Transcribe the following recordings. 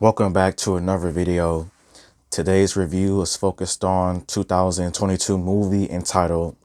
Welcome back to another video. Today's review is focused on 2022 movie entitled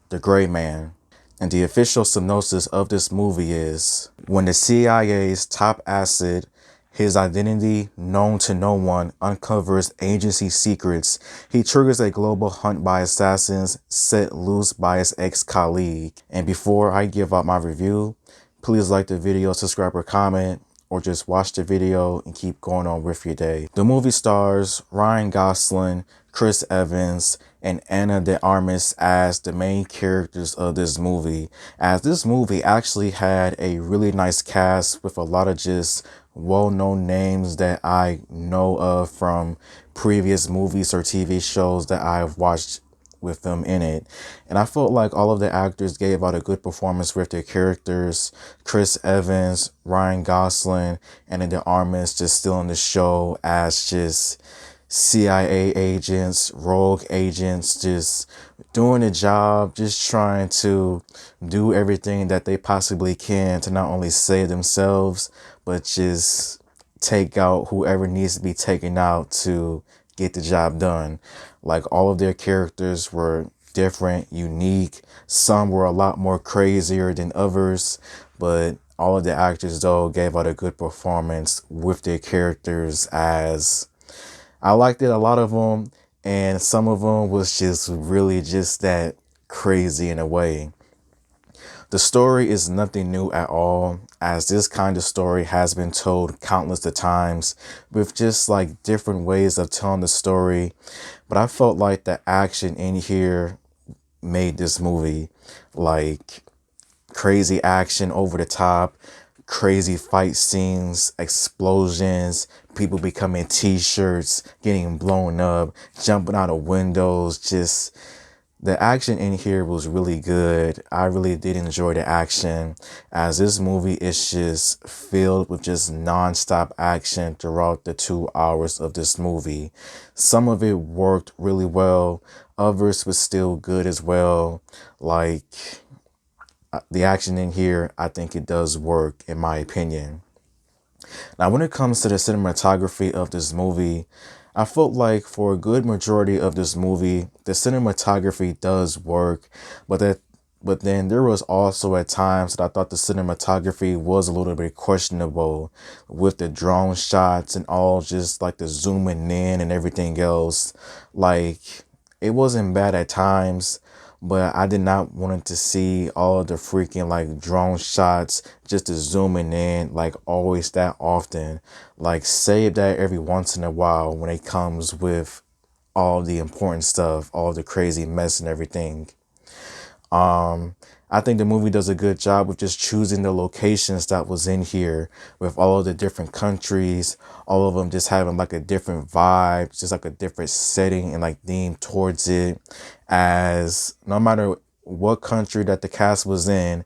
The Gray Man. And the official synopsis of this movie is, when the CIA's top asset, his identity known to no one, uncovers agency secrets, he triggers a global hunt by assassins set loose by his ex-colleague. And before I give out my review, please like the video, subscribe or comment, or just watch the video and keep going on with your day. The movie stars Ryan Gosling, Chris Evans, and Ana de Armas as the main characters of this movie, as this movie actually had a really nice cast with a lot of just well-known names that I know of from previous movies or TV shows that I've watched with them in it. And I felt like all of the actors gave out a good performance with their characters. Chris Evans, Ryan Gosling, and Ana de Armas just still in the show as just CIA agents, rogue agents, just doing a job, just trying to do everything that they possibly can to not only save themselves, but just take out whoever needs to be taken out to get the job done. Like, all of their characters were different, unique. Some were a lot more crazier than others, but all of the actors though gave out a good performance with their characters, as I liked it, a lot of them, and some of them was just really just that crazy in a way. The story is nothing new at all, as this kind of story has been told countless of times with just like different ways of telling the story. But I felt like the action in here made this movie, like crazy action over the top, crazy fight scenes, explosions, people becoming t-shirts, getting blown up, jumping out of windows. Just the action in here was really good. I really did enjoy the action, as this movie is just filled with just non-stop action throughout the 2 hours of this movie. Some of it worked really well. Others was still good as well. Like, the action in here, I think it does work in my opinion. Now, when it comes to the cinematography of this movie, I felt like for a good majority of this movie, the cinematography does work, but then there was also at times that I thought the cinematography was a little bit questionable with the drone shots and all, just like the zooming in and everything else. Like, it wasn't bad at times, but I did not want to see all of the freaking like drone shots just to zooming in like always that often. Like, save that every once in a while when it comes with all the important stuff, all the crazy mess and everything. I think the movie does a good job with just choosing the locations that was in here, with all of the different countries, all of them just having like a different vibe, just like a different setting and like theme towards it. As no matter what country that the cast was in,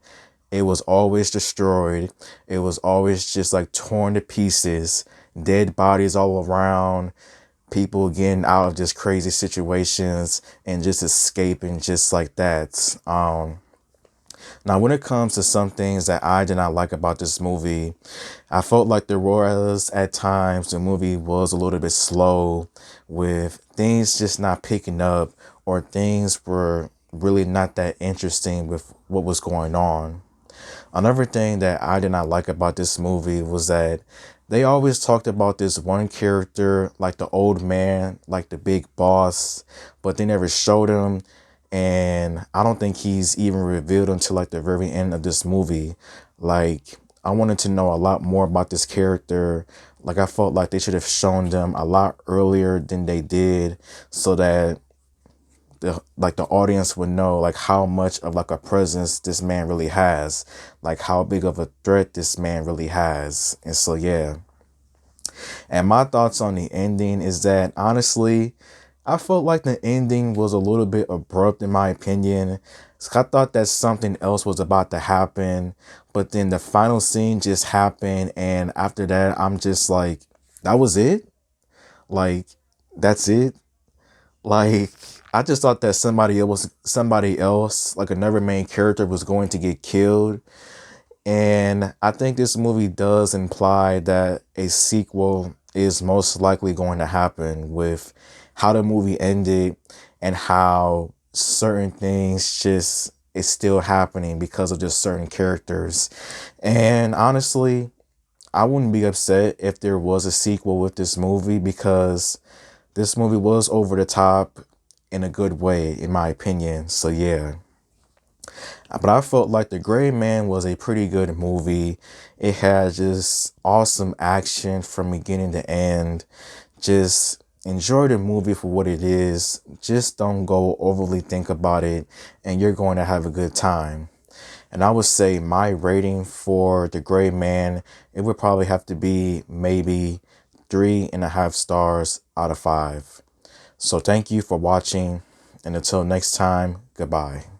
it was always destroyed. It was always just like torn to pieces, dead bodies all around, people getting out of just crazy situations and just escaping just like that. Now, when it comes to some things that I did not like about this movie, I felt like there was at times the movie was a little bit slow, with things just not picking up, or things were really not that interesting with what was going on. Another thing that I did not like about this movie was that they always talked about this one character, like the old man, like the big boss, but they never showed him. And I don't think he's even revealed until like the very end of this movie. Like, I wanted to know a lot more about this character. Like, I felt like they should have shown them a lot earlier than they did, so that the audience would know like how much of like a presence this man really has, like how big of a threat this man really has. And so, yeah. And my thoughts on the ending is that, honestly, I felt like the ending was a little bit abrupt in my opinion. So I thought that something else was about to happen, but then the final scene just happened, and after that I'm just like, that was it? Like, that's it? Like, I just thought that somebody else, like another main character, was going to get killed. And I think this movie does imply that a sequel is most likely going to happen with how the movie ended and how certain things just is still happening because of just certain characters. And honestly, I wouldn't be upset if there was a sequel with this movie, because this movie was over the top in a good way, in my opinion. So yeah. But I felt like The Gray Man was a pretty good movie. It had just awesome action from beginning to end. Just enjoy the movie for what it is. Just don't go overly think about it, and you're going to have a good time. And I would say my rating for The Gray Man, it would probably have to be maybe 3.5 stars out of 5. So thank you for watching, and until next time, goodbye.